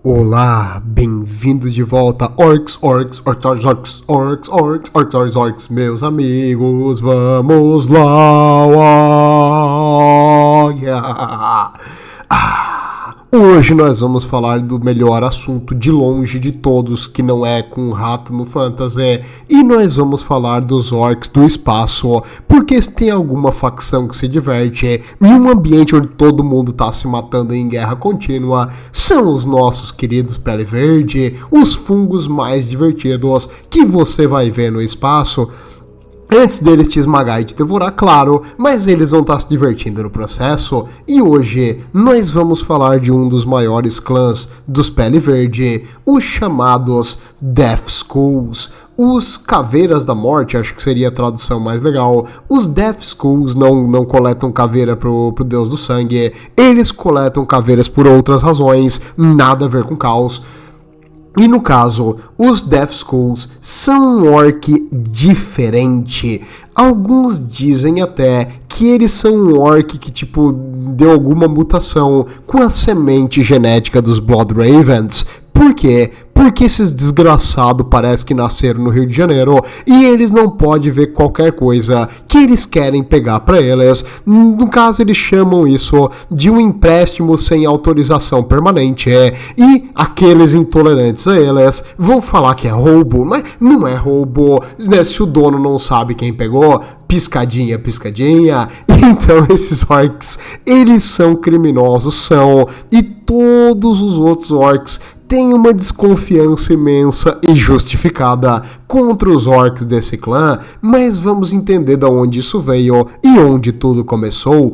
Olá, bem-vindos de volta, orcs, meus amigos, vamos lá, yeah. Hoje nós vamos falar do melhor assunto de longe de todos, que não é com um rato no fantasy, e nós vamos falar dos orcs do espaço, porque se tem alguma facção que se diverte em um ambiente onde todo mundo tá se matando em guerra contínua, são os nossos queridos pele verde, os fungos mais divertidos que você vai ver no espaço. Antes deles te esmagar e te devorar, claro, mas eles vão estar se divertindo no processo. E hoje nós vamos falar de um dos maiores clãs dos Pele Verde, os chamados Death Skulls. Os Caveiras da Morte, acho que seria a tradução mais legal. Os Death Skulls não coletam caveira pro Deus do Sangue, eles coletam caveiras por outras razões, nada a ver com caos. E no caso, os Death Skulls são um orc diferente. Alguns dizem até que eles são um orc que, deu alguma mutação com a semente genética dos Blood Ravens. Por quê? Porque esses desgraçados parece que nasceram no Rio de Janeiro e eles não podem ver qualquer coisa que eles querem pegar para eles. No caso, eles chamam isso de um empréstimo sem autorização permanente. E aqueles intolerantes a eles vão falar que é roubo, mas não é roubo, né? Se o dono não sabe quem pegou, piscadinha, piscadinha. Então esses orcs, eles são criminosos, e todos os outros orcs tem uma desconfiança imensa e justificada contra os orcs desse clã, mas vamos entender de onde isso veio e onde tudo começou.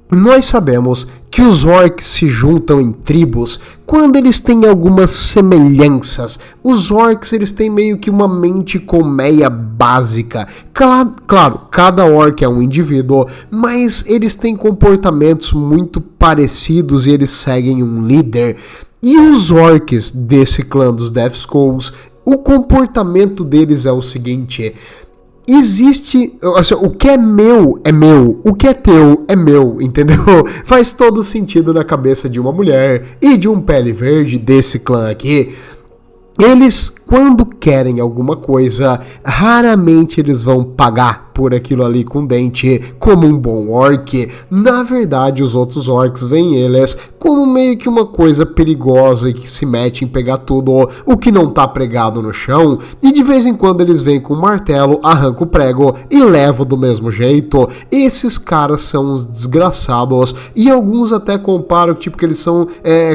Nós sabemos que os orcs se juntam em tribos quando eles têm algumas semelhanças. Os orcs, eles têm meio que uma mente colmeia básica. Claro, cada orc é um indivíduo, mas eles têm comportamentos muito parecidos e eles seguem um líder. E os orcs desse clã dos Death Skulls, o comportamento deles é o seguinte: existe, assim, o que é meu, o que é teu é meu, entendeu? Faz todo sentido na cabeça de uma mulher e de um pele verde desse clã aqui. Eles, quando querem alguma coisa, raramente eles vão pagar por aquilo ali com dente, como um bom orc. Na verdade, os outros orcs veem eles como meio que uma coisa perigosa e que se mete em pegar tudo o que não tá pregado no chão, e de vez em quando eles vêm com um martelo, arrancam o prego e levam do mesmo jeito. Esses caras são uns desgraçados, e alguns até comparam que eles são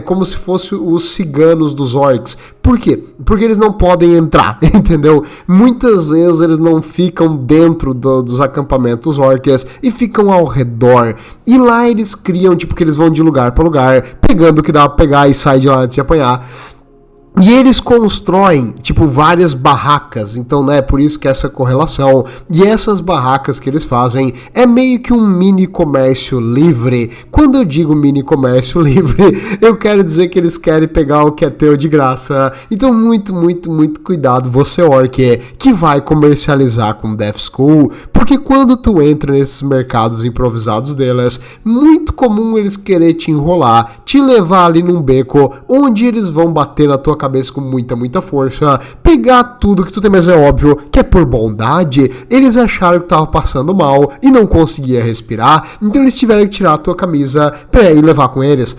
como se fossem os ciganos dos orcs. Por quê? Porque eles não podem entrar, entendeu? Muitas vezes eles não ficam dentro dos acampamentos orcs e ficam ao redor. E lá eles criam, que eles vão de lugar para lugar, pegando o que dá pra pegar e sai de lá antes de apanhar. E eles constroem, várias barracas, então, né, por isso que essa correlação. E essas barracas que eles fazem é meio que um mini comércio livre. Quando eu digo mini comércio livre, eu quero dizer que eles querem pegar o que é teu de graça. Então, muito cuidado, você orc, que vai comercializar com Death Skull, porque quando tu entra nesses mercados improvisados deles, muito comum eles querer te enrolar, te levar ali num beco, onde eles vão bater na tua cabeça com muita força, pegar tudo que tu tem, mas é óbvio que é por bondade. Eles acharam que tava passando mal e não conseguia respirar, então eles tiveram que tirar a tua camisa pra ir levar com eles.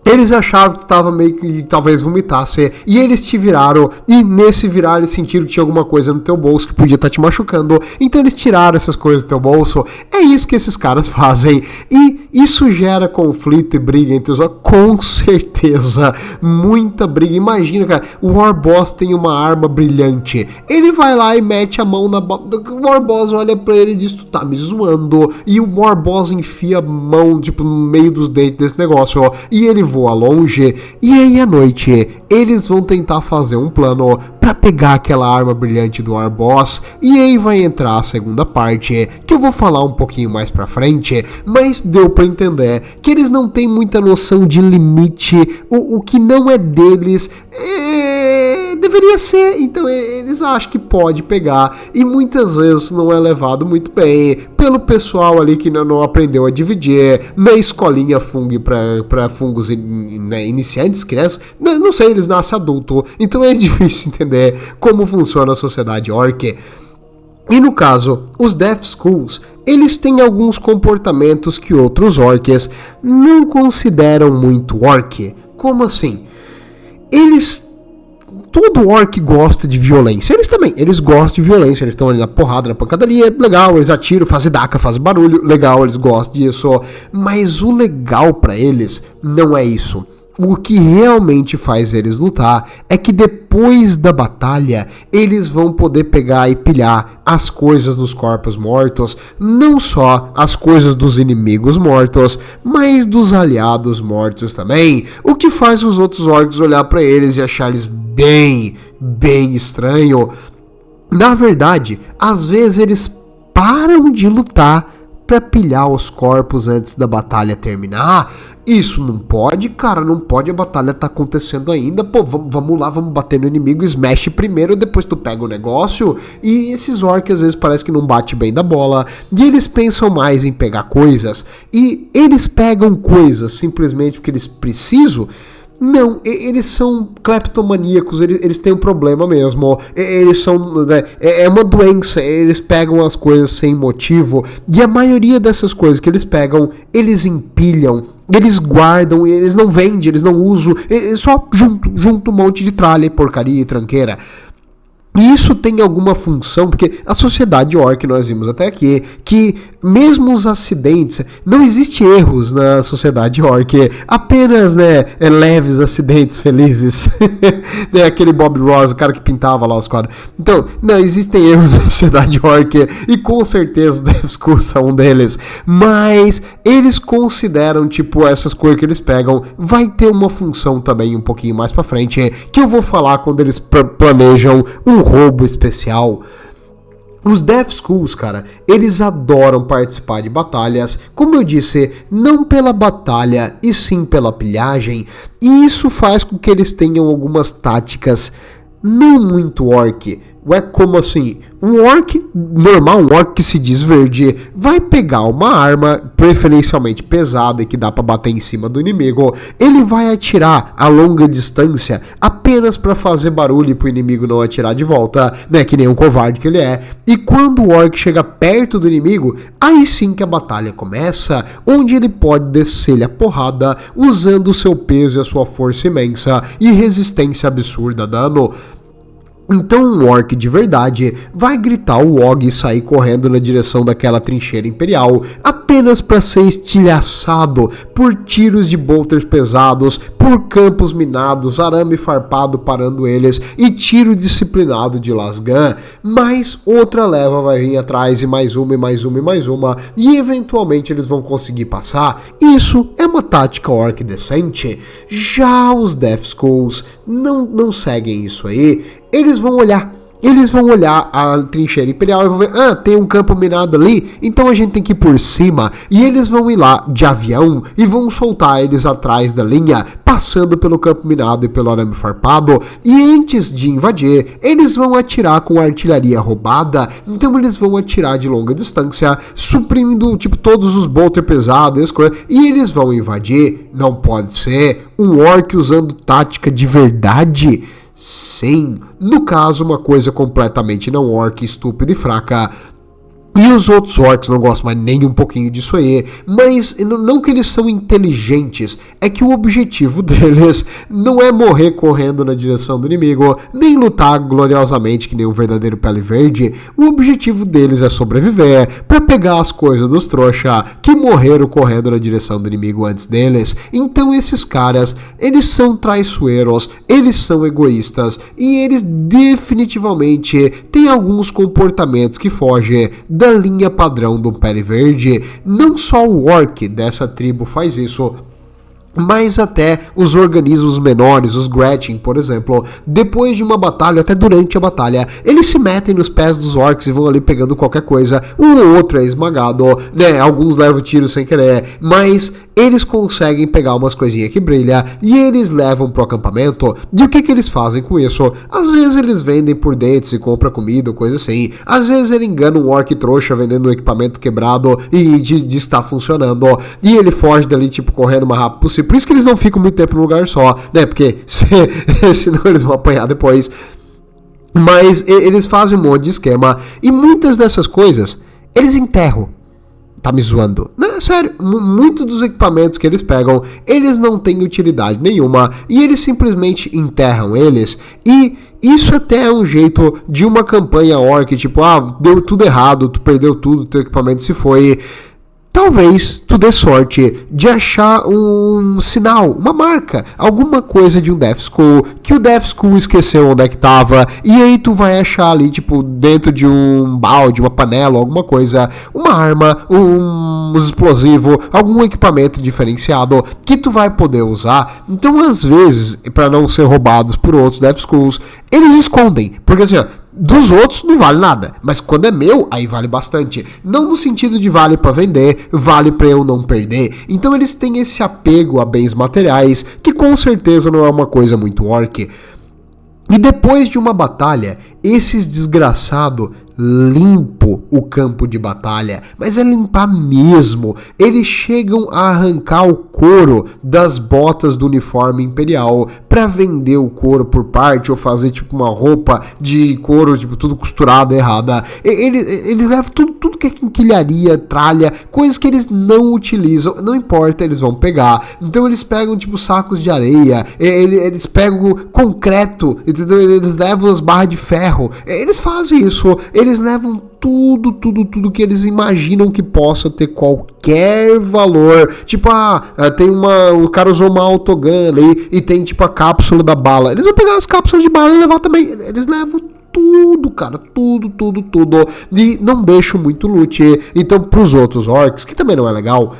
Eles acharam que tu tava meio que talvez vomitasse, e eles te viraram, e nesse virar eles sentiram que tinha alguma coisa no teu bolso que podia estar te machucando, então eles tiraram essas coisas do teu bolso. É isso que esses caras fazem, e isso gera conflito e briga entre os orcs, com certeza, muita briga. Imagina, cara, o Warboss tem uma arma brilhante, ele vai lá e mete a mão na o Warboss olha pra ele e diz: tu tá me zoando, e o Warboss enfia a mão, no meio dos dentes desse negócio, e ele voa longe, e aí à noite eles vão tentar fazer um plano pra pegar aquela arma brilhante do Warboss, e aí vai entrar a segunda parte, que eu vou falar um pouquinho mais pra frente, mas deu pra entender que eles não têm muita noção de limite, o que não é deles deveria ser. Então eles acham que pode pegar e muitas vezes não é levado muito bem pelo pessoal ali que não aprendeu a dividir na escolinha para fungos iniciantes, crianças. Não sei, eles nascem adulto, então é difícil entender como funciona a sociedade orc. E no caso, os Death Skulls, eles têm alguns comportamentos que outros orcs não consideram muito orc. Como assim? Todo orc gosta de violência. Eles gostam de violência. Eles estão ali na porrada, na pancadaria. Legal, eles atiram, fazem daca, fazem barulho. Legal, eles gostam disso. Mas o legal pra eles não é isso. O que realmente faz eles lutar é que depois da batalha, eles vão poder pegar e pilhar as coisas dos corpos mortos, não só as coisas dos inimigos mortos, mas dos aliados mortos também, o que faz os outros orcs olhar pra eles e achar eles bem estranho. Na verdade, às vezes eles param de lutar pra pilhar os corpos antes da batalha terminar. Isso não pode, cara, não pode, a batalha tá acontecendo ainda, pô, vamos lá, vamos bater no inimigo, smash primeiro, depois tu pega o negócio. E esses orcs às vezes parece que não bate bem da bola, e eles pensam mais em pegar coisas, e eles pegam coisas simplesmente porque eles precisam. Não, eles são cleptomaníacos, eles têm um problema mesmo, eles são, é uma doença, eles pegam as coisas sem motivo, e a maioria dessas coisas que eles pegam, eles empilham, eles guardam, eles não vendem, eles não usam, eles só juntam um monte de tralha, porcaria e tranqueira. E isso tem alguma função, porque a sociedade orc, nós vimos até aqui, que mesmo os acidentes, não existe erros na sociedade orc, apenas, leves acidentes felizes. Aquele Bob Ross, o cara que pintava lá os quadros. Então, não existem erros na sociedade orc, e com certeza Death Skull é um deles. Mas eles consideram, tipo, essas coisas que eles pegam, vai ter uma função também um pouquinho mais pra frente, que eu vou falar quando eles planejam um roubo especial. Os Death Skulls, cara, eles adoram participar de batalhas, como eu disse, não pela batalha e sim pela pilhagem, e isso faz com que eles tenham algumas táticas não muito orc. É como assim, um orc normal, um orc que se diz verde, vai pegar uma arma, preferencialmente pesada e que dá pra bater em cima do inimigo, ele vai atirar a longa distância apenas pra fazer barulho e pro inimigo não atirar de volta, que nem um covarde que ele é, e quando o orc chega perto do inimigo, aí sim que a batalha começa, onde ele pode descer-lhe a porrada, usando o seu peso e a sua força imensa e resistência absurda a dano. Então um orc de verdade vai gritar o Og e sair correndo na direção daquela trincheira imperial, apenas para ser estilhaçado por tiros de bolters pesados, por campos minados, arame farpado parando eles e tiro disciplinado de lasgun. Mas outra leva vai vir atrás e mais uma e mais uma e mais uma, e eventualmente eles vão conseguir passar. Isso é uma tática orc decente. Já os Death Skulls não seguem isso aí. Eles vão olhar a trincheira imperial e vão ver, tem um campo minado ali, então a gente tem que ir por cima, e eles vão ir lá de avião e vão soltar eles atrás da linha, passando pelo campo minado e pelo arame farpado, e antes de invadir, eles vão atirar com artilharia roubada, então eles vão atirar de longa distância, suprimindo, todos os bolter pesados e as coisas, e eles vão invadir. Não pode ser um orc usando tática de verdade? Sim, no caso uma coisa completamente não orc, estúpida e fraca. E os outros orcs não gostam mais nem um pouquinho disso aí, mas não que eles são inteligentes, é que o objetivo deles não é morrer correndo na direção do inimigo, nem lutar gloriosamente que nem um verdadeiro pele verde. O objetivo deles é sobreviver, pra pegar as coisas dos trouxa que morreram correndo na direção do inimigo antes deles. Então esses caras, eles são traiçoeiros, eles são egoístas, e eles definitivamente têm alguns comportamentos que fogem da linha padrão do pele verde. Não só o orc dessa tribo faz isso, mas até os organismos menores, os Gretchen, por exemplo, depois de uma batalha, até durante a batalha, eles se metem nos pés dos orcs e vão ali pegando qualquer coisa. Um ou outro é esmagado, alguns levam tiro sem querer, mas eles conseguem pegar umas coisinhas que brilham e eles levam pro acampamento. E o que eles fazem com isso? Às vezes eles vendem por dentes e compram comida ou coisa assim. Às vezes ele engana um orc trouxa vendendo um equipamento quebrado e diz que está funcionando. E ele foge dali, tipo, correndo o mais rápido possível. Por isso que eles não ficam muito tempo no lugar só, né? Porque senão eles vão apanhar depois. Mas eles fazem um monte de esquema. E muitas dessas coisas, eles enterram. Tá me zoando? Não, sério, muitos dos equipamentos que eles pegam, eles não têm utilidade nenhuma. E eles simplesmente enterram eles. E isso até é um jeito de uma campanha orc, tipo, deu tudo errado, tu perdeu tudo, teu equipamento se foi. Talvez tu dê sorte de achar um sinal, uma marca, alguma coisa de um Death Skull, que o Death Skull esqueceu onde é que tava, e aí tu vai achar ali, tipo, dentro de um balde, uma panela, alguma coisa, uma arma, um explosivo, algum equipamento diferenciado que tu vai poder usar. Então, às vezes, para não ser roubados por outros Death Skulls, eles escondem, porque assim, dos outros não vale nada, mas quando é meu, aí vale bastante. Não no sentido de vale pra vender, vale pra eu não perder. Então eles têm esse apego a bens materiais, que com certeza não é uma coisa muito orc. E depois de uma batalha, esses desgraçados limpam o campo de batalha, mas é limpar mesmo. Eles chegam a arrancar o couro das botas do uniforme imperial para vender o couro por parte ou fazer tipo uma roupa de couro, tipo tudo costurado errada. Eles levam tudo que é quinquilharia, tralha, coisas que eles não utilizam, não importa, eles vão pegar. Então eles pegam tipo sacos de areia, eles pegam concreto, entendeu? Eles levam as barras de ferro, eles fazem isso, eles levam tudo que eles imaginam que possa ter qualquer valor. Tipo, tem o cara usou uma autogun ali e tem tipo a cápsula da bala. Eles vão pegar as cápsulas de bala e levar também. Eles levam tudo, cara, tudo. E não deixam muito loot. Então, pros outros orcs, que também não é legal,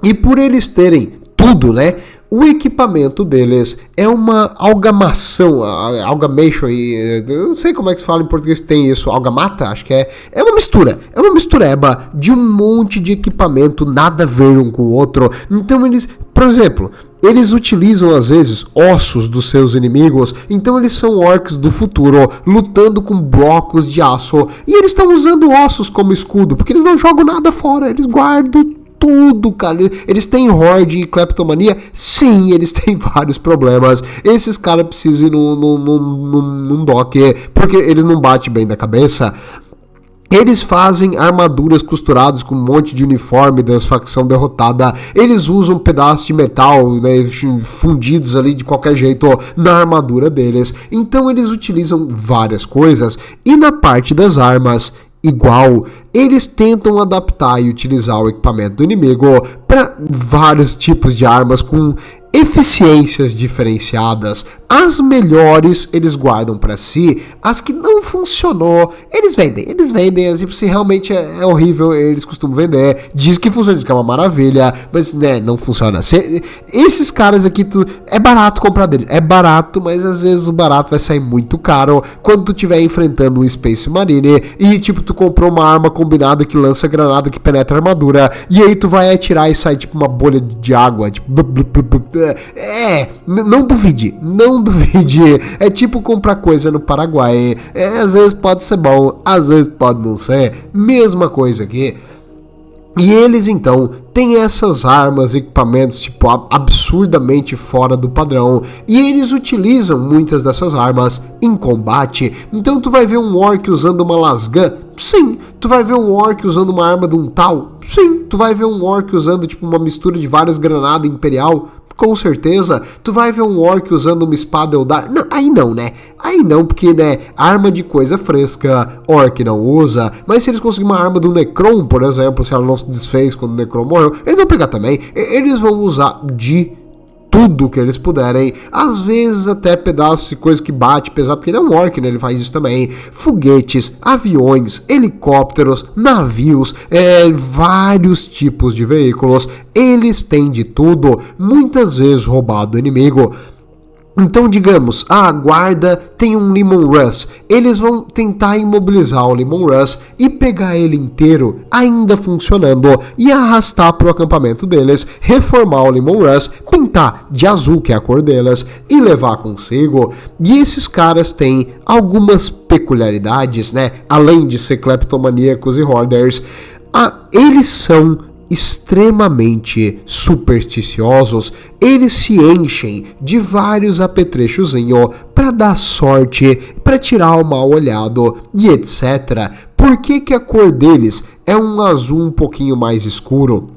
e por eles terem tudo, né? O equipamento deles é uma algamação, algamation, eu não sei como é que se fala em português, tem isso, algamata, acho que é uma mistureba de um monte de equipamento, nada a ver um com o outro. Então eles, por exemplo, eles utilizam às vezes ossos dos seus inimigos, então eles são orcs do futuro, lutando com blocos de aço, e eles estão usando ossos como escudo, porque eles não jogam nada fora, eles guardam tudo, cara. Eles têm horde e kleptomania? Sim, eles têm vários problemas. Esses caras precisam ir num dock, porque eles não batem bem da cabeça. Eles fazem armaduras costuradas com um monte de uniforme das facção derrotada. Eles usam pedaços de metal, né, fundidos ali de qualquer jeito na armadura deles. Então eles utilizam várias coisas. E na parte das armas, igual, eles tentam adaptar e utilizar o equipamento do inimigo para vários tipos de armas com eficiências diferenciadas. As melhores eles guardam para si, as que não funcionou, eles vendem, assim, se realmente é horrível, eles costumam vender, diz que funciona, diz que é uma maravilha, mas né, não funciona. Esses caras aqui, é barato comprar deles, é barato, mas às vezes o barato vai sair muito caro quando tu estiver enfrentando um Space Marine e tipo, tu comprou uma arma combinada que lança granada, que penetra armadura, e aí tu vai atirar e sai tipo uma bolha de água, tipo, não duvide, é tipo comprar coisa no Paraguai, às vezes pode ser bom, às vezes pode não ser, mesma coisa aqui. E eles então têm essas armas, equipamentos tipo absurdamente fora do padrão, e eles utilizam muitas dessas armas em combate. Então tu vai ver um orc usando uma lasgun? Sim. Tu vai ver um orc usando uma arma de um tal? Sim. Tu vai ver um orc usando tipo uma mistura de várias granadas imperial? Com certeza. Tu vai ver um orc usando uma espada Eldar? Não, aí não, né? Aí não, porque, né, arma de coisa fresca, orc não usa. Mas se eles conseguirem uma arma do Necron, por exemplo, se ela não se desfez quando o Necron morreu, eles vão pegar também. Eles vão usar de tudo que eles puderem, às vezes até pedaços de coisa que bate pesado, porque ele é um orc, né, ele faz isso também, foguetes, aviões, helicópteros, navios, vários tipos de veículos, eles têm de tudo, muitas vezes roubado do inimigo. Então, digamos, a guarda tem um Lemon Russ. Eles vão tentar imobilizar o Lemon Russ e pegar ele inteiro, ainda funcionando, e arrastar para o acampamento deles, reformar o Lemon Russ, pintar de azul, que é a cor deles, e levar consigo. E esses caras têm algumas peculiaridades, né? Além de ser cleptomaníacos e hoarders, eles são extremamente supersticiosos. Eles se enchem de vários apetrechozinhos para dar sorte, para tirar o mal olhado e etc. Por que a cor deles é um azul um pouquinho mais escuro?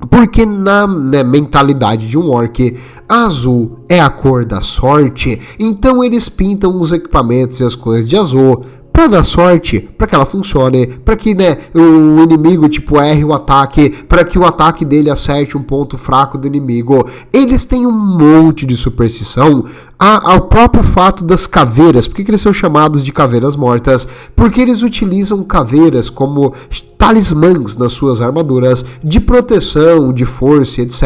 Porque na mentalidade de um orc, azul é a cor da sorte, então eles pintam os equipamentos e as coisas de azul para dar sorte, para que ela funcione, para que o inimigo tipo erre o ataque, para que o ataque dele acerte um ponto fraco do inimigo. Eles têm um monte de superstição. Ao próprio fato das caveiras. Por que eles são chamados de caveiras mortas? Porque eles utilizam caveiras como talismãs nas suas armaduras de proteção, de força, etc.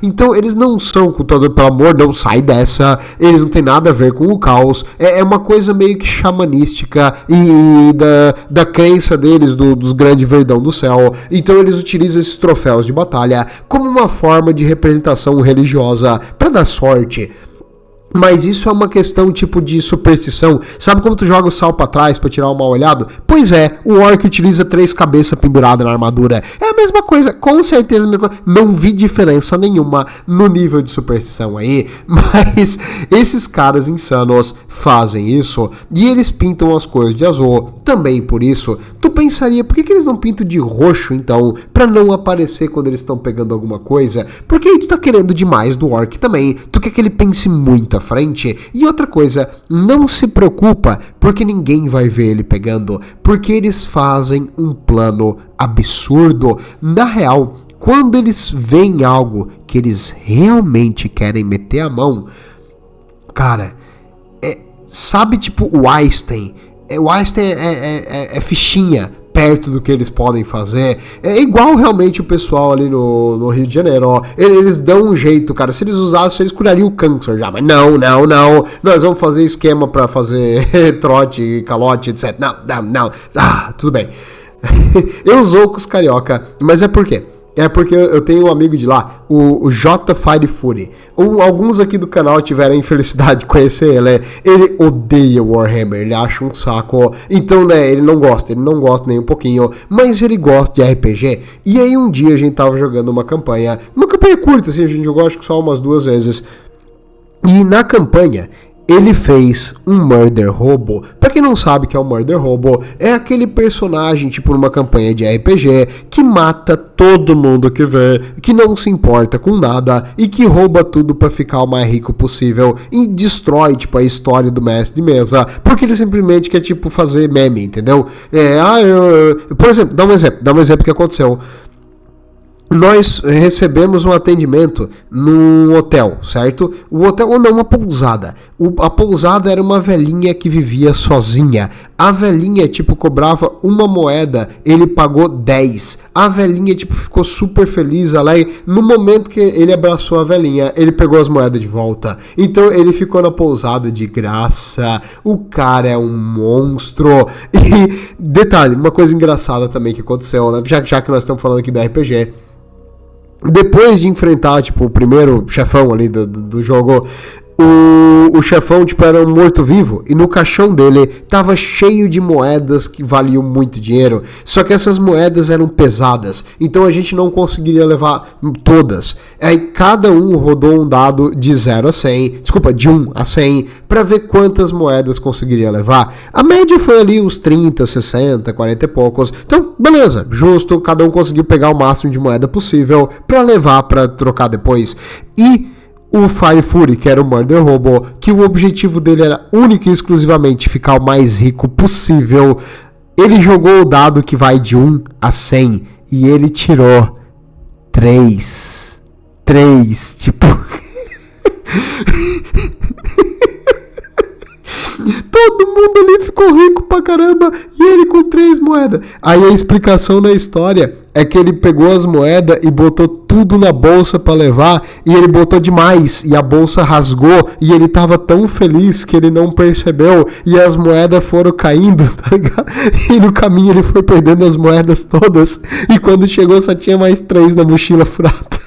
Então eles não são com todo, pelo amor, não sai dessa. Eles não tem nada a ver com o caos. É uma coisa meio que xamanística e da crença deles dos grandes verdão do céu. Então eles utilizam esses troféus de batalha como uma forma de representação religiosa para dar sorte. Mas isso é uma questão tipo de superstição. Sabe como tu joga o sal pra trás pra tirar o mal olhado? Pois é, o orc utiliza 3 cabeças penduradas na armadura. É a mesma coisa, com certeza a mesma coisa. Não vi diferença nenhuma no nível de superstição aí. Mas esses caras insanos fazem isso e eles pintam as coisas de azul. Também por isso, tu pensaria, por que eles não pintam de roxo então? Pra não aparecer quando eles estão pegando alguma coisa? Porque aí tu tá querendo demais do orc também. Tu quer que ele pense muito frente. E outra coisa, não se preocupa, porque ninguém vai ver ele pegando, porque eles fazem um plano absurdo. Na real, quando eles veem algo que eles realmente querem meter a mão, cara, sabe tipo o Einstein? O Einstein é fichinha perto do que eles podem fazer. É igual realmente o pessoal ali no Rio de Janeiro, ó. Eles dão um jeito, cara. Se eles usassem, eles curariam o câncer já. Mas não. Nós vamos fazer esquema pra fazer trote, calote, etc. Não. Tudo bem. Eu zoo com os carioca, mas é por quê? É porque eu tenho um amigo de lá, o J. Fire Fury. Alguns aqui do canal tiveram a infelicidade de conhecer ele. Ele odeia Warhammer, ele acha um saco. Então, ele não gosta nem um pouquinho. Mas ele gosta de RPG. E aí um dia a gente tava jogando uma campanha curta, assim, a gente jogou acho que só umas 2 vezes. E na campanha ele fez um Murder Hobo. Pra quem não sabe o que é um Murder Hobo, é aquele personagem, tipo numa campanha de RPG, que mata todo mundo que vê, que não se importa com nada e que rouba tudo pra ficar o mais rico possível e destrói, tipo, a história do mestre de mesa, porque ele simplesmente quer, tipo, fazer meme, entendeu? Por exemplo, dá um exemplo que aconteceu. Nós recebemos um atendimento num hotel, certo? O hotel, ou não, uma pousada. A pousada era uma velhinha que vivia sozinha. A velhinha, tipo, cobrava 1 moeda, ele pagou 10. A velhinha, tipo, ficou super feliz lá e no momento que ele abraçou a velhinha, ele pegou as moedas de volta. Então ele ficou na pousada de graça. O cara é um monstro. E, detalhe, uma coisa engraçada também que aconteceu, né? Já que nós estamos falando aqui da RPG. Depois de enfrentar, tipo, o primeiro chefão ali do jogo, o chefão, tipo, era um morto-vivo e no caixão dele tava cheio de moedas que valiam muito dinheiro. Só que essas moedas eram pesadas, então a gente não conseguiria levar todas. Aí cada um rodou um dado de 0 a 100, desculpa, de 1 a 100, pra ver quantas moedas conseguiria levar. A média foi ali uns 30, 60, 40 e poucos. Então, beleza, justo, cada um conseguiu pegar o máximo de moeda possível pra levar pra trocar depois. E o Fire Fury, que era o Murder Hobo, que o objetivo dele era único e exclusivamente ficar o mais rico possível, ele jogou o dado que vai de 1 a 100 e ele tirou 3, tipo... Todo mundo ali ficou rico pra caramba e ele com 3 moedas. Aí a explicação na história é que ele pegou as moedas e botou tudo na bolsa pra levar, e ele botou demais, e a bolsa rasgou, e ele tava tão feliz que ele não percebeu, e as moedas foram caindo, tá ligado? E no caminho ele foi perdendo as moedas todas, e quando chegou só tinha mais 3 na mochila furada.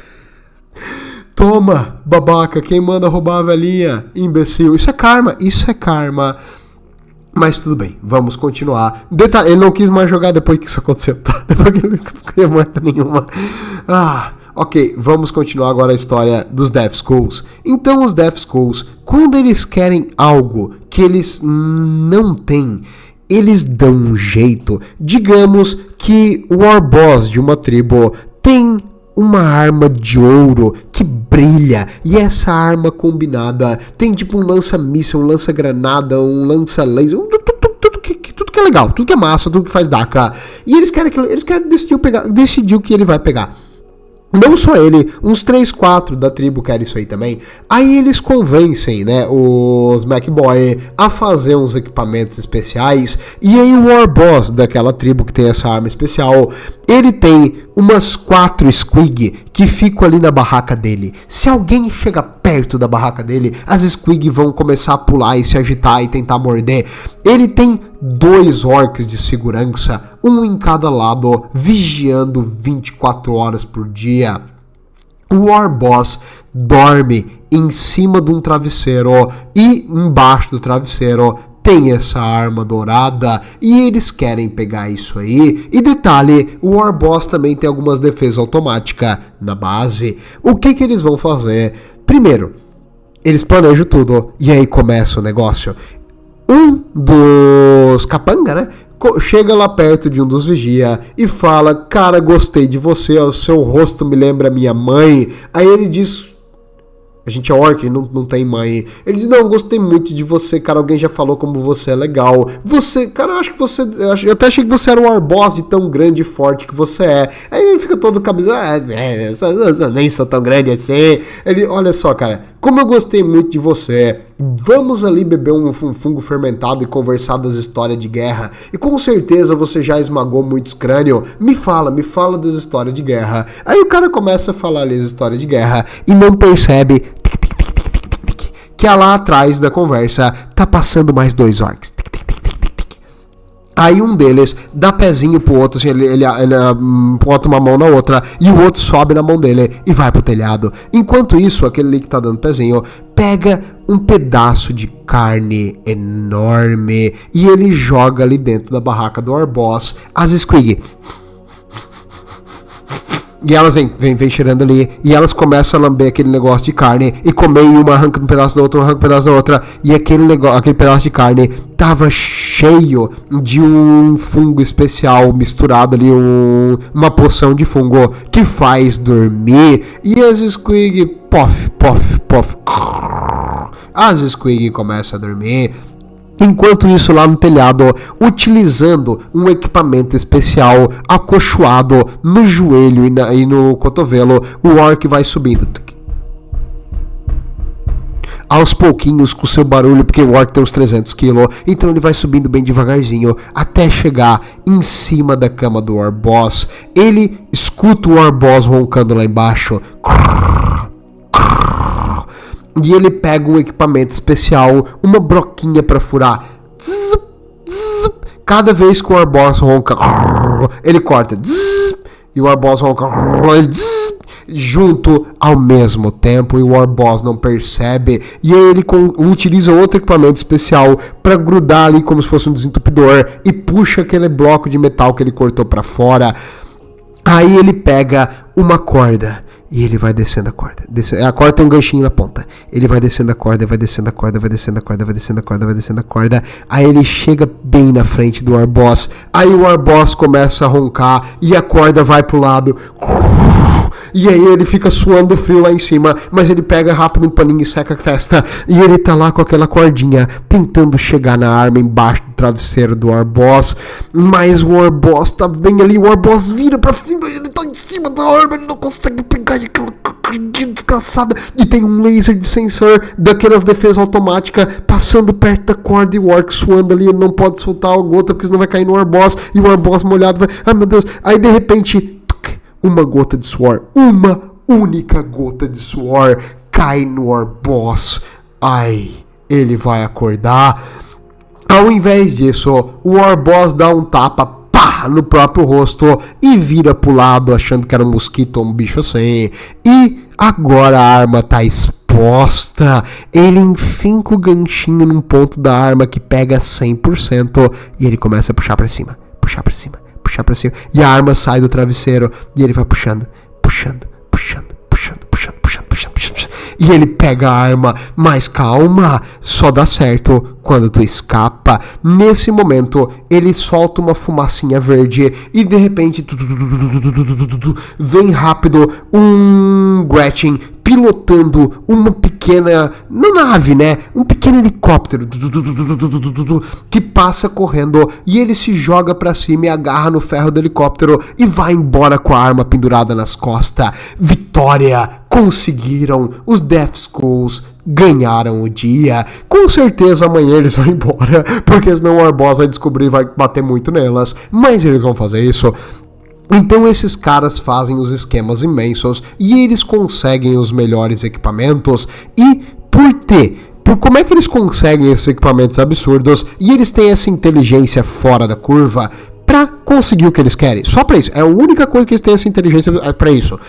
Toma, babaca, quem manda roubar a velhinha? Imbecil. Isso é karma, isso é karma. Mas tudo bem, vamos continuar. Detalhe, ele não quis mais jogar depois que isso aconteceu, tá? Depois que ele não queria moeda nenhuma. Ok, vamos continuar agora a história dos Death Skulls. Então os Death Skulls, quando eles querem algo que eles não têm, eles dão um jeito. Digamos que o War Boss de uma tribo tem uma arma de ouro que brilha, e essa arma combinada tem tipo um lança-míssil, um lança-granada, um lança-laser, tudo que é legal, tudo que é massa, tudo que faz DACA. E eles querem decidir o que ele vai pegar. Não só ele, uns 3, 4 da tribo querem isso aí também. Aí eles convencem, né, os McBoy a fazer uns equipamentos especiais. E aí o War Boss daquela tribo que tem essa arma especial, ele tem umas 4 Squig que ficam ali na barraca dele. Se alguém chega perto da barraca dele, as Squig vão começar a pular e se agitar e tentar morder. Ele tem 2 orcs de segurança, um em cada lado, vigiando 24 horas por dia. O War Boss dorme em cima de um travesseiro e embaixo do travesseiro tem essa arma dourada e eles querem pegar isso aí. E detalhe, o War Boss também tem algumas defesas automáticas na base. O que eles vão fazer? Primeiro, eles planejam tudo e aí começa o negócio. Um dos capanga, né, chega lá perto de um dos vigia e fala: cara, gostei de você, o seu rosto me lembra minha mãe. Aí ele diz: a gente é orc, não tem mãe. Ele diz: não, gostei muito de você, cara, alguém já falou como você é legal. Você, cara, eu acho que você, eu até achei que você era um War Boss de tão grande e forte que você é. Aí ele fica todo cabeça: eu nem sou tão grande assim. Ele: olha só, cara, como eu gostei muito de você, vamos ali beber um fungo fermentado e conversar das histórias de guerra. E com certeza você já esmagou muitos crânios. Me fala das histórias de guerra. Aí o cara começa a falar ali as histórias de guerra e não percebe que lá atrás da conversa tá passando mais 2 orcs. Aí um deles dá pezinho pro outro, assim, ele bota uma mão na outra e o outro sobe na mão dele e vai pro telhado. Enquanto isso, aquele ali que tá dando pezinho pega um pedaço de carne enorme e ele joga ali dentro da barraca do War Boss as Squig. E elas vêm cheirando ali, e elas começam a lamber aquele negócio de carne, e comer, e uma arranca um pedaço da outra, arranca um pedaço da outra, e aquele pedaço de carne tava cheio de um fungo especial misturado ali, uma poção de fungo que faz dormir, e as Squig, pof, pof, pof, as Squig começam a dormir. Enquanto isso, lá no telhado, utilizando um equipamento especial acolchoado no joelho e no cotovelo, o orc vai subindo. Aos pouquinhos, com seu barulho, porque o orc tem uns 300 kg, então ele vai subindo bem devagarzinho, até chegar em cima da cama do War Boss. Ele escuta o War Boss roncando lá embaixo. E ele pega um equipamento especial, uma broquinha pra furar. Cada vez que o War Boss ronca, ele corta. E o War Boss ronca, ele junto ao mesmo tempo, e o War Boss não percebe. E aí ele utiliza outro equipamento especial pra grudar ali como se fosse um desentupidor e puxa aquele bloco de metal que ele cortou pra fora. Aí ele pega uma corda e ele vai descendo a corda. A corda tem um ganchinho na ponta. Ele vai descendo a corda, vai descendo a corda, vai descendo a corda, vai descendo a corda, vai descendo a corda. Aí ele chega bem na frente do War Boss. Aí o War Boss começa a roncar e a corda vai pro lado. E aí ele fica suando frio lá em cima, mas ele pega rápido um paninho e seca a testa. E ele tá lá com aquela cordinha, tentando chegar na arma embaixo do travesseiro do War Boss. Mas o War Boss tá bem ali, o War Boss vira pra cima, ele tá em cima da arma, ele não consegue pegar aquela cordinha desgraçada. E tem um laser de sensor daquelas defesas automáticas passando perto da corda, e o orc suando ali, ele não pode soltar a gota porque senão vai cair no War Boss. E o War Boss molhado vai, ai meu Deus. Aí de repente uma gota de suor, uma única gota de suor cai no Orboz. Ai, ele vai acordar. Ao invés disso, o Orboz dá um tapa no próprio rosto e vira pro lado achando que era um mosquito ou um bicho assim. E agora a arma tá exposta. Ele enfinca o ganchinho num ponto da arma que pega 100% e ele começa a puxar pra cima. E a arma sai do travesseiro e ele vai puxando. E ele pega a arma, mas calma, só dá certo quando tu escapa. Nesse momento, ele solta uma fumacinha verde e de repente vem rápido um Gretchen pilotando uma pequena, não nave, né? Um pequeno helicóptero que passa correndo e ele se joga pra cima e agarra no ferro do helicóptero e vai embora com a arma pendurada nas costas. Vitória! Conseguiram! Os Death Skulls ganharam o dia. Com certeza amanhã eles vão embora, porque senão o Orboz vai descobrir e vai bater muito nelas, mas eles vão fazer isso. Então esses caras fazem os esquemas imensos e eles conseguem os melhores equipamentos. E como é que eles conseguem esses equipamentos absurdos e eles têm essa inteligência fora da curva pra conseguir o que eles querem? Só pra isso. É a única coisa que eles têm essa inteligência pra isso.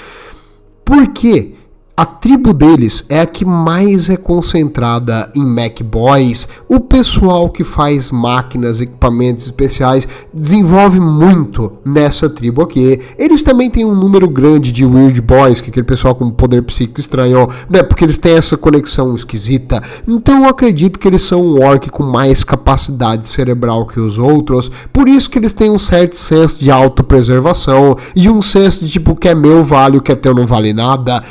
Porque a tribo deles é a que mais é concentrada em Mech Boys. O pessoal que faz máquinas, equipamentos especiais, desenvolve muito nessa tribo aqui. Eles também têm um número grande de Weird Boys, que é aquele pessoal com poder psíquico estranho, né? Porque eles têm essa conexão esquisita. Então eu acredito que eles são um orc com mais capacidade cerebral que os outros. Por isso que eles têm um certo senso de autopreservação e um senso de tipo, que é meu vale, o que é teu não vale nada.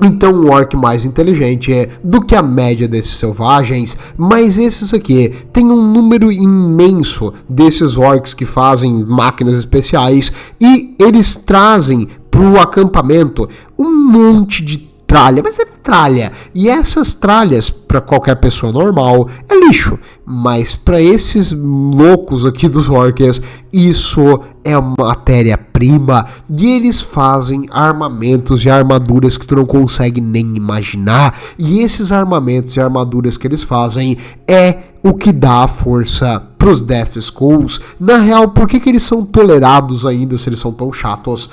Então um orc mais inteligente do que a média desses selvagens, mas esses aqui tem um número imenso desses orcs que fazem máquinas especiais e eles trazem pro acampamento um monte de tralha, mas é tralha, e essas tralhas para qualquer pessoa normal é lixo, mas para esses loucos aqui dos orcs isso é matéria-prima e eles fazem armamentos e armaduras que tu não consegue nem imaginar, e esses armamentos e armaduras que eles fazem é o que dá a força pros Death Skulls. Na real, por que eles são tolerados ainda se eles são tão chatos?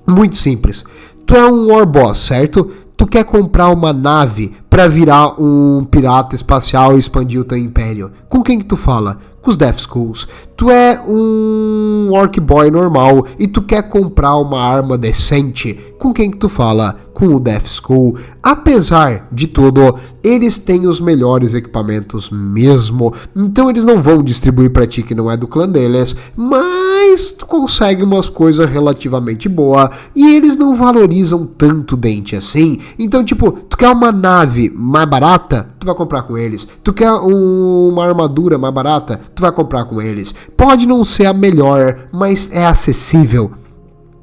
Muito simples. Tu é um Orboz, certo? Tu quer comprar uma nave pra virar um pirata espacial e expandir o teu império. Com quem que tu fala? Com os Death Skulls. Tu é um Orc Boy normal e tu quer comprar uma arma decente. Com quem que tu fala? Com o Death Skull. Apesar de tudo, eles têm os melhores equipamentos mesmo. Então eles não vão distribuir pra ti que não é do clã deles, mas tu consegue umas coisas relativamente boas e eles não valorizam tanto dente assim. Então tipo, tu quer uma nave mais barata? Tu vai comprar com eles. Tu quer uma armadura mais barata? Tu vai comprar com eles. Pode não ser a melhor, mas é acessível.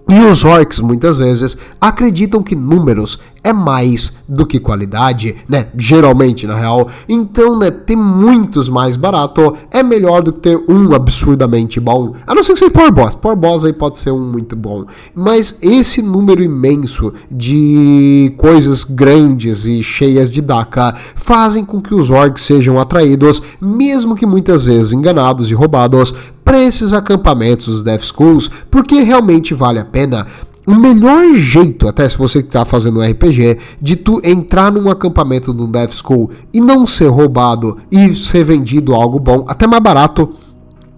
E os orcs, muitas vezes, acreditam que números é mais do que qualidade, né? Geralmente, na real. Então, né, ter muitos mais barato é melhor do que ter um absurdamente bom. A não ser que seja Power Boss. Power Boss aí pode ser um muito bom. Mas esse número imenso de coisas grandes e cheias de daca fazem com que os orcs sejam atraídos, mesmo que muitas vezes enganados e roubados, para esses acampamentos dos Death Skulls, porque realmente vale a pena. O melhor jeito, até se você que está fazendo um RPG, de tu entrar num acampamento do Death Skull e não ser roubado e ser vendido algo bom, até mais barato,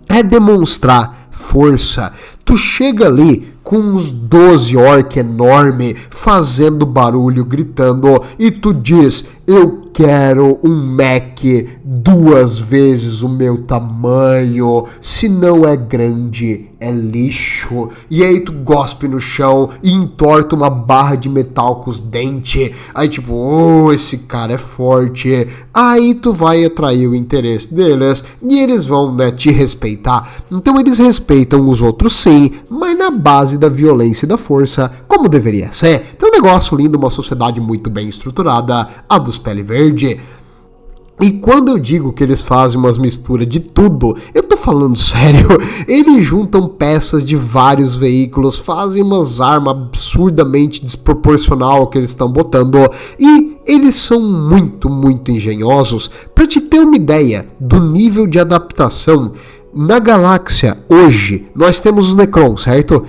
é demonstrar força. Tu chega ali com uns 12 orc enorme fazendo barulho, gritando, e tu diz: eu quero um mech 2 vezes o meu tamanho, se não é grande, é lixo. E aí tu gospe no chão e entorta uma barra de metal com os dentes. Aí tipo, oh, esse cara é forte. Aí tu vai atrair o interesse deles e eles vão, né, te respeitar. Então eles respeitam os outros sim, mas na base da violência e da força, como deveria ser. Então um negócio lindo, uma sociedade muito bem estruturada, a dos Pele Verde. E quando eu digo que eles fazem umas misturas de tudo, eu tô falando sério. Eles juntam peças de vários veículos, fazem umas armas absurdamente desproporcional ao que eles estão botando. E eles são muito, muito engenhosos. Pra te ter uma ideia do nível de adaptação, na galáxia hoje, nós temos os Necron, certo?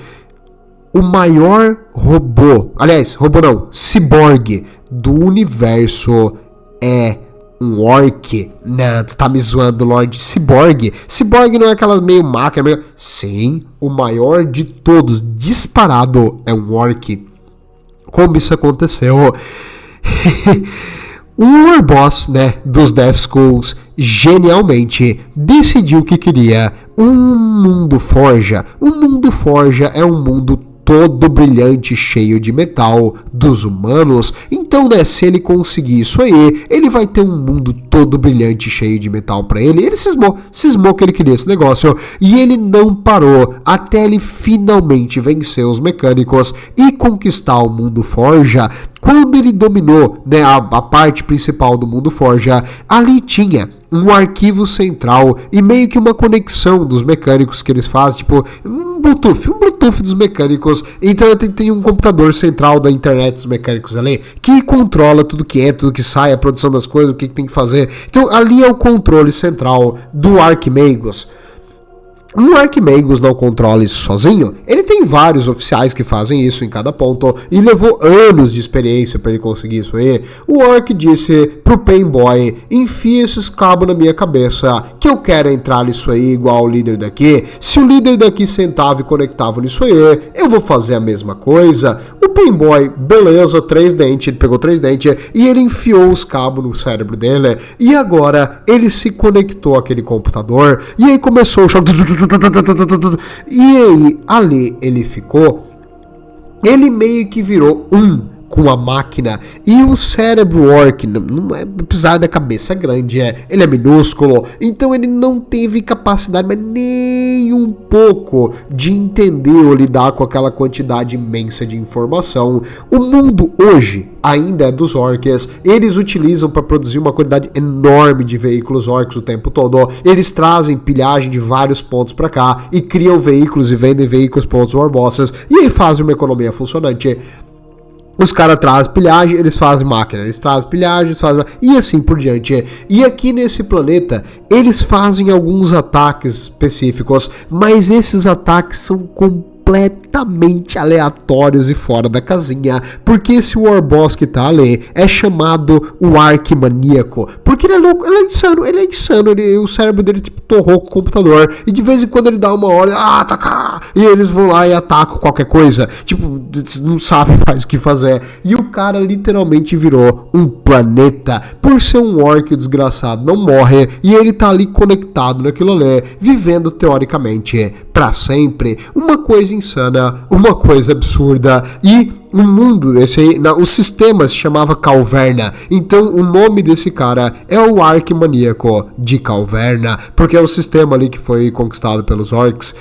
O maior robô, aliás, robô não, ciborgue do universo é um orc. Não, tu tá me zoando, Lorde. Ciborgue. Ciborgue não é aquela meio máquina, meio... Sim, o maior de todos, disparado, é um orc. Como isso aconteceu? O Warboss, né, dos Death Skulls, genialmente decidiu que queria um mundo forja. O mundo forja é um mundo todo brilhante, cheio de metal dos humanos. Então, né, se ele conseguir isso aí, ele vai ter um mundo todo brilhante, cheio de metal pra ele. Ele cismou que ele queria esse negócio, e ele não parou até ele finalmente vencer os mecânicos e conquistar o mundo forja. Quando ele dominou, né, a parte principal do mundo forja, ali tinha um arquivo central e meio que uma conexão dos mecânicos que eles fazem, tipo um Bluetooth dos mecânicos. Então tem um computador central da internet dos mecânicos ali que controla tudo que entra, tudo que sai, a produção das coisas, o que tem que fazer. Então ali é o controle central do Arquimagus. Um Arquimagus não controla isso sozinho. Ele tem vários oficiais que fazem isso em cada ponto e levou anos de experiência para ele conseguir isso aí. O Orc disse pro Painboy: enfia esses cabos na minha cabeça que eu quero entrar nisso aí igual o líder daqui. Se o líder daqui sentava e conectava nisso aí, eu vou fazer a mesma coisa. O Painboy, beleza, 3 dentes, ele pegou 3 dentes e ele enfiou os cabos no cérebro dele. E agora ele se conectou àquele computador e aí começou o choque. E aí, ali ele ficou, ele meio que virou com a máquina. E o cérebro orc não é pisar da cabeça, é grande, ele é minúsculo, então ele não teve capacidade, mas nem um pouco, de entender ou lidar com aquela quantidade imensa de informação. O mundo hoje ainda é dos orcs, eles utilizam para produzir uma quantidade enorme de veículos orcs o tempo todo. Eles trazem pilhagem de vários pontos para cá e criam veículos e vendem veículos para outros warbosses, e aí fazem uma economia funcionante. Os caras trazem pilhagem, eles fazem máquina, eles trazem pilhagem, eles fazem... e assim por diante. E aqui nesse planeta, eles fazem alguns ataques específicos, mas esses ataques são completamente aleatórios e fora da casinha, porque esse Warboss que tá ali é chamado o Arquimaníaco, porque ele é louco, ele é insano, o cérebro dele tipo torrou com o computador, e de vez em quando ele dá uma ordem, atacar, e eles vão lá e atacam qualquer coisa, tipo, não sabe mais o que fazer, e o cara literalmente virou um planeta. Por ser um orc desgraçado, não morre, e ele tá ali conectado naquilo ali, vivendo teoricamente pra sempre. Uma coisa insana, uma coisa absurda. E o mundo desse aí, o sistema se chamava Calverna. Então o nome desse cara é o Arquimaníaco de Calverna, porque é o sistema ali que foi conquistado pelos orcs.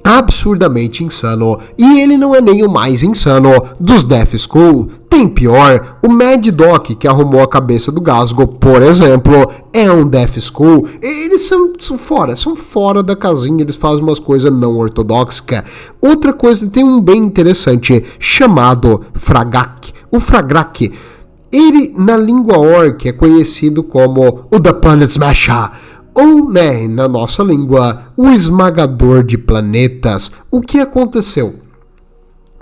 Absurdamente insano. E ele não é nem o mais insano dos Death Skull. Tem pior, o Mad Doc, que arrumou a cabeça do Gasgo, por exemplo, é um Death Skull. Eles são fora da casinha, eles fazem umas coisas não ortodoxas. Outra coisa, tem um bem interessante, chamado Fragak. O Fragak, ele na língua orc é conhecido como o The Planet Smasher, ou, né, na nossa língua, o esmagador de planetas. O que aconteceu?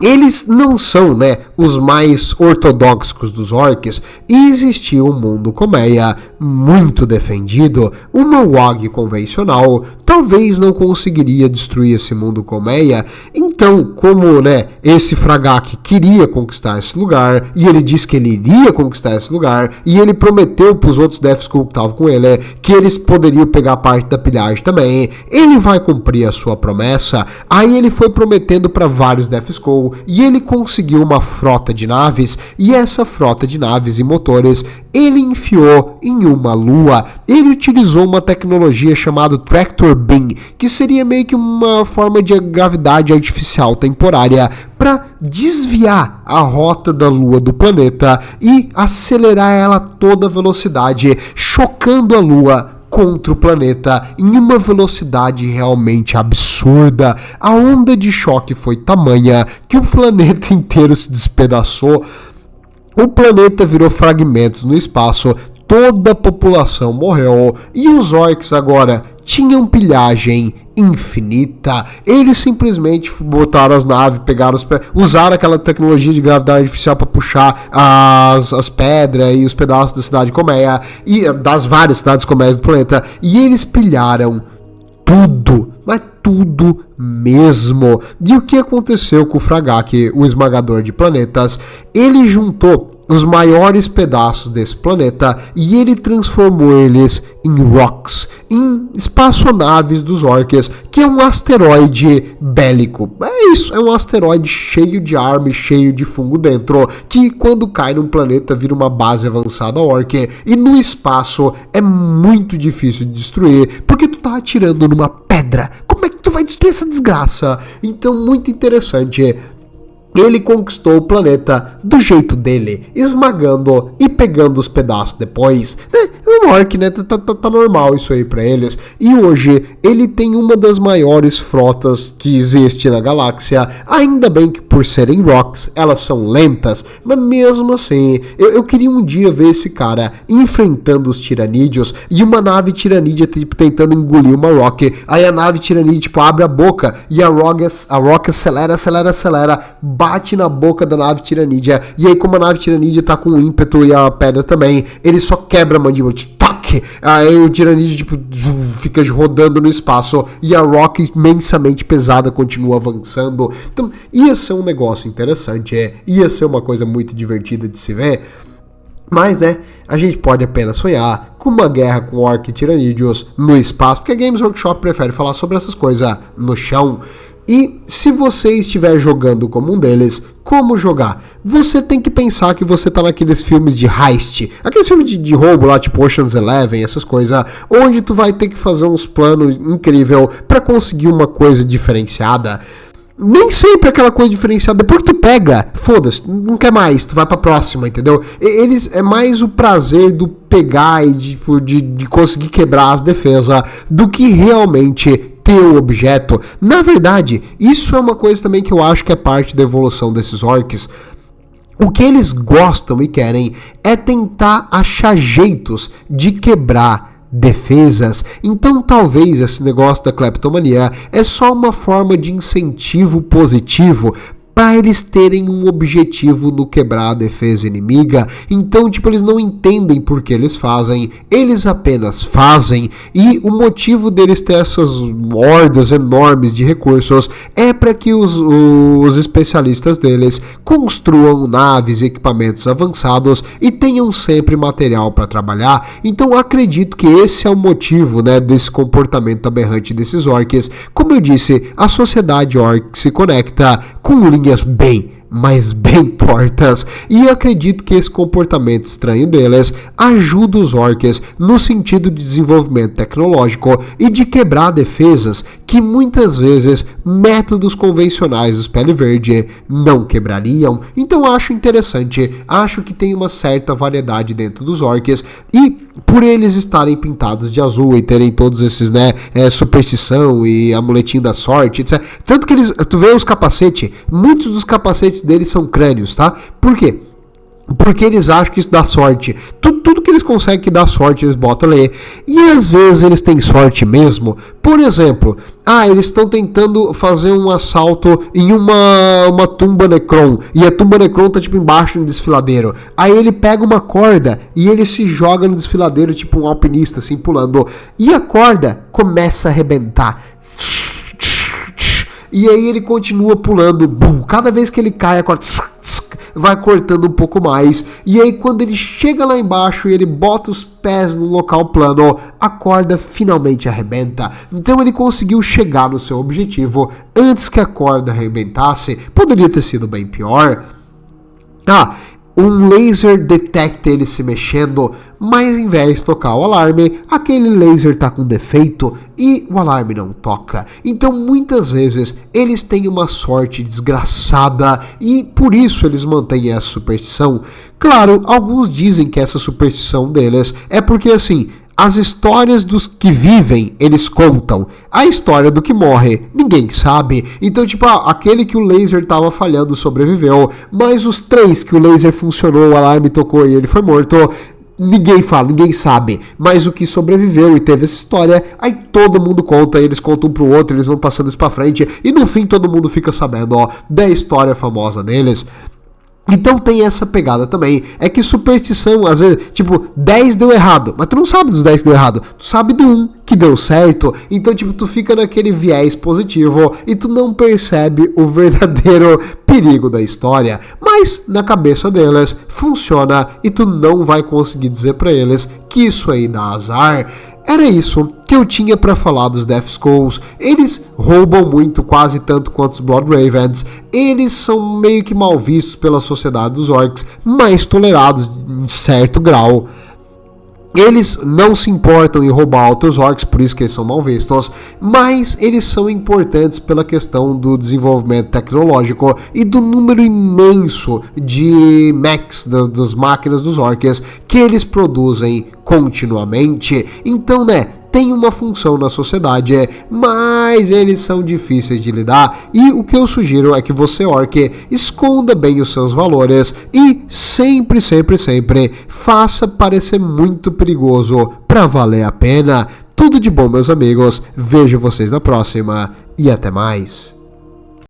Eles não são, né, os mais ortodoxos dos orcs, e existia um mundo colmeia muito defendido. Uma WOG convencional talvez não conseguiria destruir esse mundo colmeia. Então, como, né, esse Fragak queria conquistar esse lugar, e ele disse que ele iria conquistar esse lugar, e ele prometeu para os outros Death Skull que estavam com ele que eles poderiam pegar parte da pilhagem também, ele vai cumprir a sua promessa. Aí ele foi prometendo para vários Death Skull, e ele conseguiu uma frota de naves, e essa frota de naves e motores ele enfiou em uma lua, ele utilizou uma tecnologia chamada Tractor Beam, que seria meio que uma forma de gravidade artificial temporária para desviar a rota da lua do planeta e acelerar ela a toda velocidade, chocando a lua contra o planeta em uma velocidade realmente absurda. A onda de choque foi tamanha que o planeta inteiro se despedaçou. O planeta virou fragmentos no espaço, toda a população morreu e os orcs agora tinham pilhagem infinita. Eles simplesmente botaram as naves, pegaram usaram aquela tecnologia de gravidade artificial para puxar as pedras e os pedaços da cidade colmeia e das várias cidades colmeias do planeta, e eles pilharam tudo, mas tudo mesmo. E o que aconteceu com o Fragak, o esmagador de planetas? Ele juntou os maiores pedaços desse planeta e ele transformou eles em rocks, em espaçonaves dos orcs, que é um asteroide bélico. É isso, é um asteroide cheio de arma e cheio de fungo dentro, que quando cai num planeta vira uma base avançada orc, e no espaço é muito difícil de destruir, porque tu tá atirando numa pedra. Como é que tu vai destruir essa desgraça? Então, muito interessante. Ele conquistou o planeta do jeito dele, esmagando e pegando os pedaços depois. Um orc, né? Tá normal isso aí pra eles. E hoje ele tem uma das maiores frotas que existe na galáxia. Ainda bem que por serem rocks, elas são lentas. Mas mesmo assim, eu queria um dia ver esse cara enfrentando os tiranídeos e uma nave tiranídea tipo, tentando engolir uma rock. Aí a nave tiranídea tipo, abre a boca e a rock acelera, bate na boca da nave tiranídea. E aí como a nave tiranídea tá com ímpeto e a pedra também, ele só quebra a mandíbula. Toque! Aí o tiranídeo tipo, fica rodando no espaço e a rock imensamente pesada continua avançando. Então ia ser um negócio interessante, ia ser uma coisa muito divertida de se ver. Mas, né, a gente pode apenas sonhar com uma guerra com orc e tiranídeos no espaço, porque a Games Workshop prefere falar sobre essas coisas no chão. E se você estiver jogando como um deles, como jogar? Você tem que pensar que você tá naqueles filmes de heist, aqueles filmes de roubo lá, tipo Ocean's Eleven, essas coisas, onde tu vai ter que fazer uns planos incríveis para conseguir uma coisa diferenciada. Nem sempre aquela coisa diferenciada, depois que tu pega, foda-se, não quer mais, tu vai pra próxima, entendeu? Eles, é mais o prazer do pegar e de conseguir quebrar as defesas do que realmente ter o objeto. Na verdade, isso é uma coisa também que eu acho que é parte da evolução desses orcs. O que eles gostam e querem é tentar achar jeitos de quebrar defesas. Então talvez esse negócio da cleptomania é só uma forma de incentivo positivo para eles terem um objetivo no quebrar a defesa inimiga. Então, tipo, eles não entendem por que eles fazem, eles apenas fazem, e o motivo deles ter essas hordas enormes de recursos é para que os especialistas deles construam naves e equipamentos avançados e tenham sempre material para trabalhar. Então, acredito que esse é o motivo, né, desse comportamento aberrante desses orcs. Como eu disse, a sociedade orc se conecta com linhas bem, mas bem tortas, e acredito que esse comportamento estranho deles ajuda os orcs no sentido de desenvolvimento tecnológico e de quebrar defesas que muitas vezes métodos convencionais dos Pele Verde não quebrariam. Então acho interessante, acho que tem uma certa variedade dentro dos orcs, e por eles estarem pintados de azul e terem todos esses, né, superstição e amuletinho da sorte, etc. Tanto que eles, tu vê os capacetes, muitos dos capacetes deles são crânios, tá? Por quê? Porque eles acham que isso dá sorte. Tudo que eles conseguem que dá sorte, eles botam ali. E às vezes eles têm sorte mesmo. Por exemplo, eles estão tentando fazer um assalto em uma tumba Necron. E a tumba Necron tá tipo embaixo no desfiladeiro. Aí ele pega uma corda e ele se joga no desfiladeiro, tipo um alpinista assim pulando. E a corda começa a arrebentar. E aí ele continua pulando. Cada vez que ele cai, a corda vai cortando um pouco mais, e aí quando ele chega lá embaixo e ele bota os pés no local plano, a corda finalmente arrebenta. Então ele conseguiu chegar no seu objetivo antes que a corda arrebentasse. Poderia ter sido bem pior. Um laser detecta ele se mexendo, mas em vez de tocar o alarme, aquele laser tá com defeito e o alarme não toca. Então muitas vezes eles têm uma sorte desgraçada e por isso eles mantêm essa superstição. Claro, alguns dizem que essa superstição deles é porque assim, as histórias dos que vivem, eles contam. A história do que morre, ninguém sabe. Então, tipo, aquele que o laser tava falhando sobreviveu, mas os 3 que o laser funcionou, o alarme tocou e ele foi morto, ninguém fala, ninguém sabe. Mas o que sobreviveu e teve essa história, aí todo mundo conta, eles contam um pro outro, eles vão passando isso pra frente, e no fim todo mundo fica sabendo, da história famosa deles. Então tem essa pegada também, é que superstição, às vezes, tipo, 10 deu errado, mas tu não sabe dos 10 que deu errado, tu sabe do 1 que deu certo, então tipo, tu fica naquele viés positivo e tu não percebe o verdadeiro perigo da história, mas na cabeça deles funciona e tu não vai conseguir dizer pra eles que isso aí dá azar. Era isso que eu tinha pra falar dos Death Skulls. Eles roubam muito, quase tanto quanto os Blood Ravens. Eles são meio que mal vistos pela sociedade dos orcs, mais tolerados em certo grau. Eles não se importam em roubar outros orcs, por isso que eles são mal vistos, mas eles são importantes pela questão do desenvolvimento tecnológico e do número imenso de mechs, das máquinas dos orcs, que eles produzem continuamente. Então, né, tem uma função na sociedade, mas eles são difíceis de lidar, e o que eu sugiro é que você, orc, esconda bem os seus valores e sempre faça parecer muito perigoso pra valer a pena. Tudo de bom, meus amigos, vejo vocês na próxima e até mais.